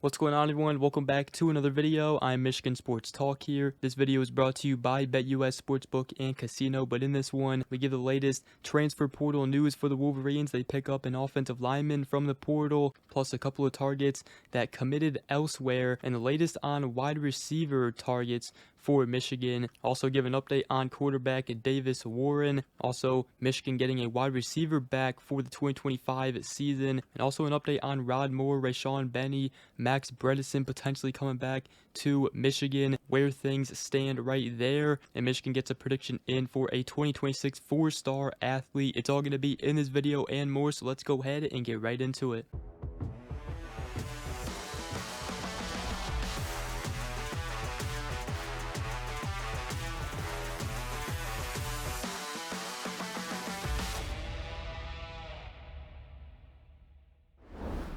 What's going on, everyone? Welcome back to another video. I'm Michigan Sports Talk here. This video is brought to you by BetUS Sportsbook and Casino, but in this one, we give the latest transfer portal news for the Wolverines. They pick up an offensive lineman from the portal, plus a couple of targets that committed elsewhere, and the latest on wide receiver targets for Michigan. Also give an update on quarterback Davis Warren. Also, Michigan getting a wide receiver back for the 2025 season. And also an update on Rod Moore, Rayshaun Benny, Max Bredeson potentially coming back to Michigan, where things stand right there. And Michigan gets a prediction in for a 2026 four-star athlete. It's all going to be in this video and more, so let's go ahead and get right into it.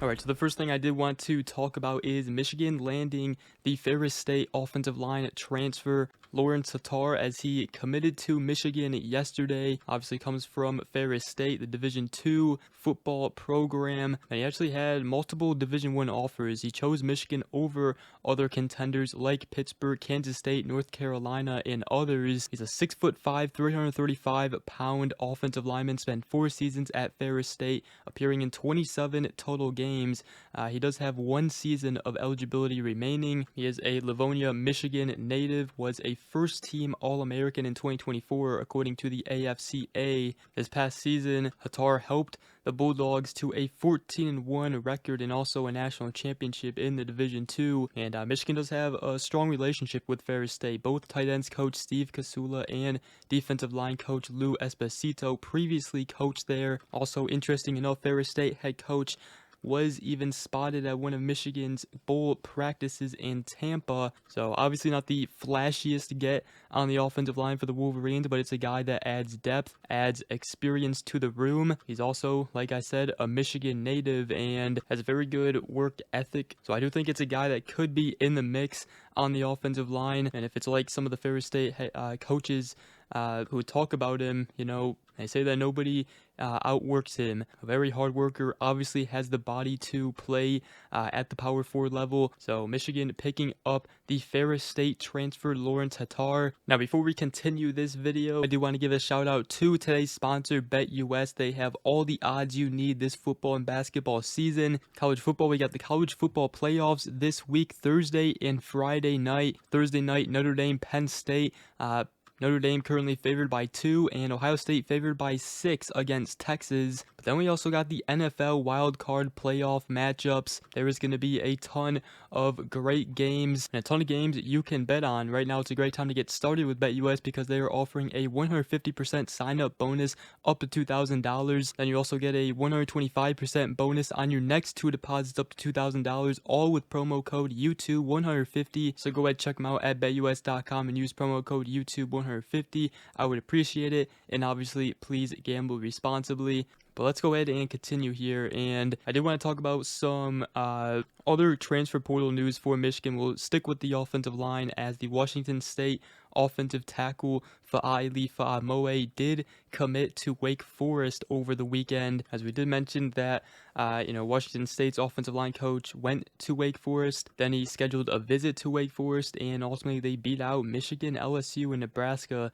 Alright, so the first thing I did want to talk about is Michigan landing the Ferris State offensive line transfer Lawrence Tatar, as he committed to Michigan yesterday. Obviously comes from Ferris State, the Division II football program, and he actually had multiple Division I offers. He chose Michigan over other contenders like Pittsburgh, Kansas State, North Carolina, and others. He's a 6'5", 335-pound offensive lineman, spent 4 seasons at Ferris State, appearing in 27 total games. He does have 1 season of eligibility remaining. He is a Livonia, Michigan native, was a first-team All-American in 2024, according to the AFCA. This past season, Tatar helped the Bulldogs to a 14-1 record and also a national championship in the Division II. And Michigan does have a strong relationship with Ferris State. Both tight ends coach Steve Kasula and defensive line coach Lou Esposito previously coached there. Also, interesting enough, Ferris State head coach was even spotted at one of Michigan's bowl practices in Tampa. So obviously not the flashiest get on the offensive line for the Wolverines, but it's a guy that adds depth, adds experience to the room. He's also, like I said, a Michigan native and has a very good work ethic. So I do think it's a guy that could be in the mix on the offensive line. And if it's like some of the Ferris State coaches who talk about him, you know, they say that nobody outworks him. A very hard worker, obviously has the body to play at the power 4 level. So Michigan picking up the Ferris State transfer Lawrence Tatar. Now, before we continue this video, I do want to give a shout out to today's sponsor, BetUS. They have all the odds you need this football and basketball season. College football, we got the college football playoffs this week, Thursday and Friday night. Thursday night, Notre Dame, Penn State. Notre Dame currently favored by 2 and Ohio State favored by 6 against Texas. But then we also got the NFL wildcard playoff matchups. There is going to be a ton of great games and a ton of games you can bet on. Right now, it's a great time to get started with BetUS because they are offering a 150% sign-up bonus up to $2,000. Then you also get a 125% bonus on your next 2 deposits up to $2,000, all with promo code YouTube150. So go ahead, check them out at betus.com and use promo code YouTube150. I would appreciate it, and obviously please gamble responsibly. But let's go ahead and continue here, and I did want to talk about some other transfer portal news for Michigan. We'll stick with the offensive line, as the Washington State offensive tackle Fa'ali Fa'amoe did commit to Wake Forest over the weekend. As we did mention that Washington State's offensive line coach went to Wake Forest, then he scheduled a visit to Wake Forest, and ultimately they beat out Michigan, LSU, and Nebraska,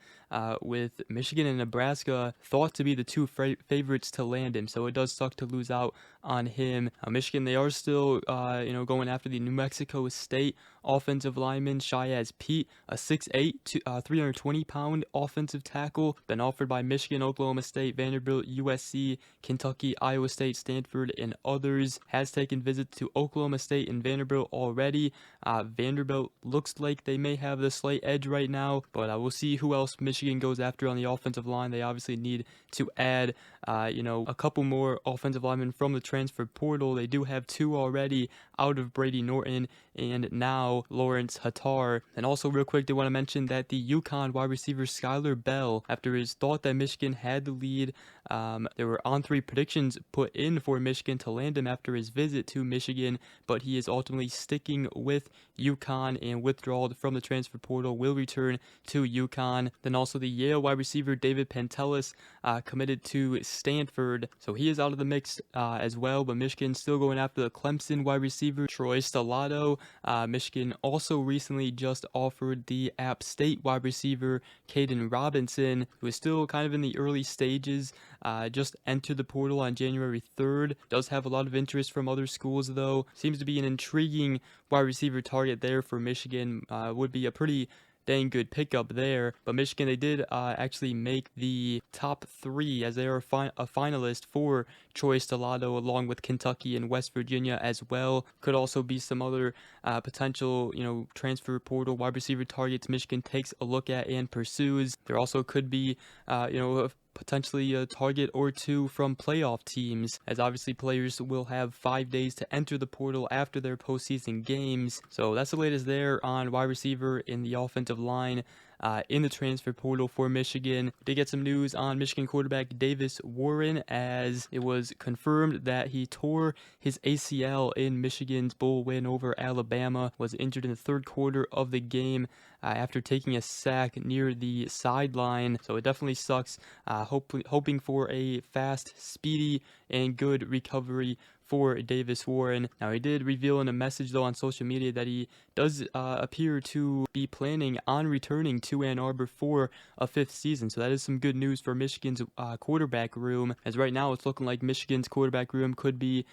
with Michigan and Nebraska thought to be the 2 favorites to land him. So it does suck to lose out on him. Michigan, they are still going after the New Mexico State offensive lineman Shiaz Pete, a 6'8", 320-pound offensive tackle, been offered by Michigan, Oklahoma State, Vanderbilt, USC, Kentucky, Iowa State, Stanford, and others. Has taken visits to Oklahoma State and Vanderbilt already. Vanderbilt looks like they may have the slight edge right now, but we'll see who else Michigan goes after on the offensive line. They obviously need to add a couple more offensive linemen from the transfer portal. They do have 2 already out of Brady Norton and now Lawrence Tatar. And also real quick, they want to mention that at the UConn wide receiver Skylar Bell after his thought that Michigan had the lead. There were on-3 predictions put in for Michigan to land him after his visit to Michigan, but he is ultimately sticking with UConn, and withdrawal from the transfer portal will return to UConn. Then also the Yale wide receiver David Pantelis committed to Stanford, so he is out of the mix as well, but Michigan still going after the Clemson wide receiver Troy Stellato. Michigan also recently just offered the App State wide receiver Caden Robinson, who is still kind of in the early stages. Just entered the portal on January 3rd. Does have a lot of interest from other schools though. Seems to be an intriguing wide receiver target there for Michigan. Would be a pretty dang good pickup there. But Michigan, they did actually make the top 3 as they are a finalist for Troy Stellato, along with Kentucky and West Virginia as well. Could also be some other potential, transfer portal wide receiver targets Michigan takes a look at and pursues. There also could be, potentially a target or 2 from playoff teams, as obviously players will have 5 days to enter the portal after their postseason games. So that's the latest there on wide receiver in the offensive line. In the transfer portal for Michigan. Did get some news on Michigan quarterback Davis Warren, as it was confirmed that he tore his ACL in Michigan's bowl win over Alabama, was injured in the 3rd quarter of the game after taking a sack near the sideline. So it definitely sucks. Hoping for a fast, speedy, and good recovery for Davis Warren. Now, he did reveal in a message though on social media that he does appear to be planning on returning to Ann Arbor for a 5th season. So that is some good news for Michigan's quarterback room, as right now it's looking like Michigan's quarterback room could be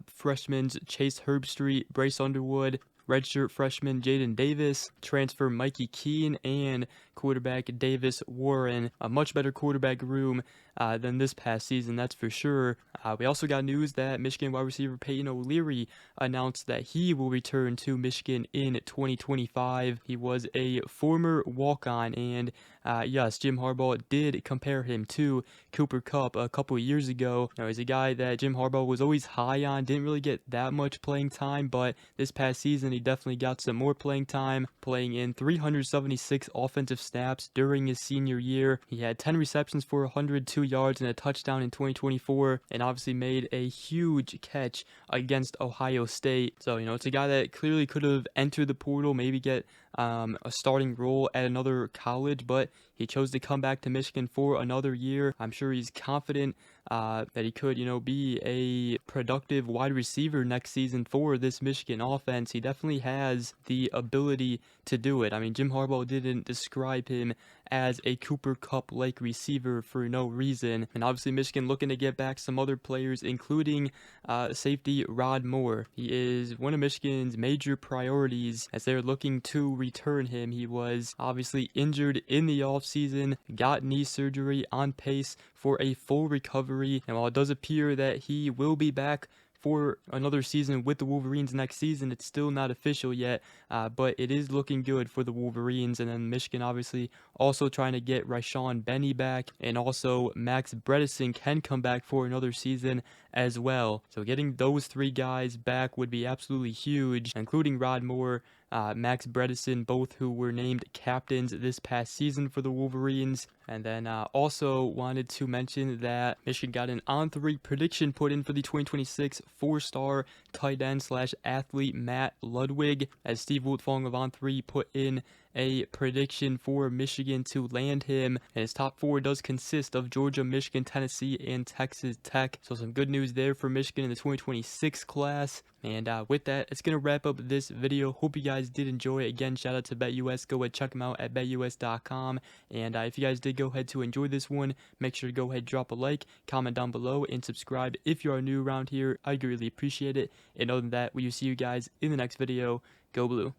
freshmen Chase Herbstreit, Bryce Underwood, redshirt freshman Jaden Davis, transfer Mikey Keene, and quarterback Davis Warren. A much better quarterback room than this past season, that's for sure. We also got news that Michigan wide receiver Peyton O'Leary announced that he will return to Michigan in 2025. He was a former walk-on, and yes, Jim Harbaugh did compare him to Cooper Kupp a couple years ago. Now, he's a guy that Jim Harbaugh was always high on, didn't really get that much playing time, but this past season he definitely got some more playing time, playing in 376 offensive snaps during his senior year. He had 10 receptions for 102 yards and a touchdown in 2024, and obviously made a huge catch against Ohio State. So, it's a guy that clearly could have entered the portal, maybe get a starting role at another college, but he chose to come back to Michigan for another year. I'm sure he's confident that he could, be a productive wide receiver next season for this Michigan offense. He definitely has the ability to do it. I mean, Jim Harbaugh didn't describe him as a Cooper Kupp-like receiver for no reason. And obviously Michigan looking to get back some other players, including safety Rod Moore. He is one of Michigan's major priorities as they're looking to return him. He was obviously injured in the offseason, got knee surgery, on pace for a full recovery. And while it does appear that he will be back for another season with the Wolverines next season, it's still not official yet, but it is looking good for the Wolverines. And then Michigan obviously also trying to get Rayshaun Benny back, and also Max Bredeson can come back for another season as well. So getting those 3 guys back would be absolutely huge, including Rod Moore, Max Bredeson, both who were named captains this past season for the Wolverines. And then also wanted to mention that Michigan got an on-3 prediction put in for the 2026 4-star tight end / athlete Matt Ludwig, as Steve Wiltfong of On3 put in a prediction for Michigan to land him, and his top 4 does consist of Georgia, Michigan, Tennessee, and Texas Tech. So some good news there for Michigan in the 2026 class. And with that, it's going to wrap up this video. Hope you guys did enjoy. Again, shout out to BetUS. Go ahead, check them out at betus.com. And if you guys did go ahead to enjoy this one, make sure to go ahead, drop a like, comment down below, and subscribe if you are new around here. I greatly appreciate it. And other than that, we will see you guys in the next video. Go Blue.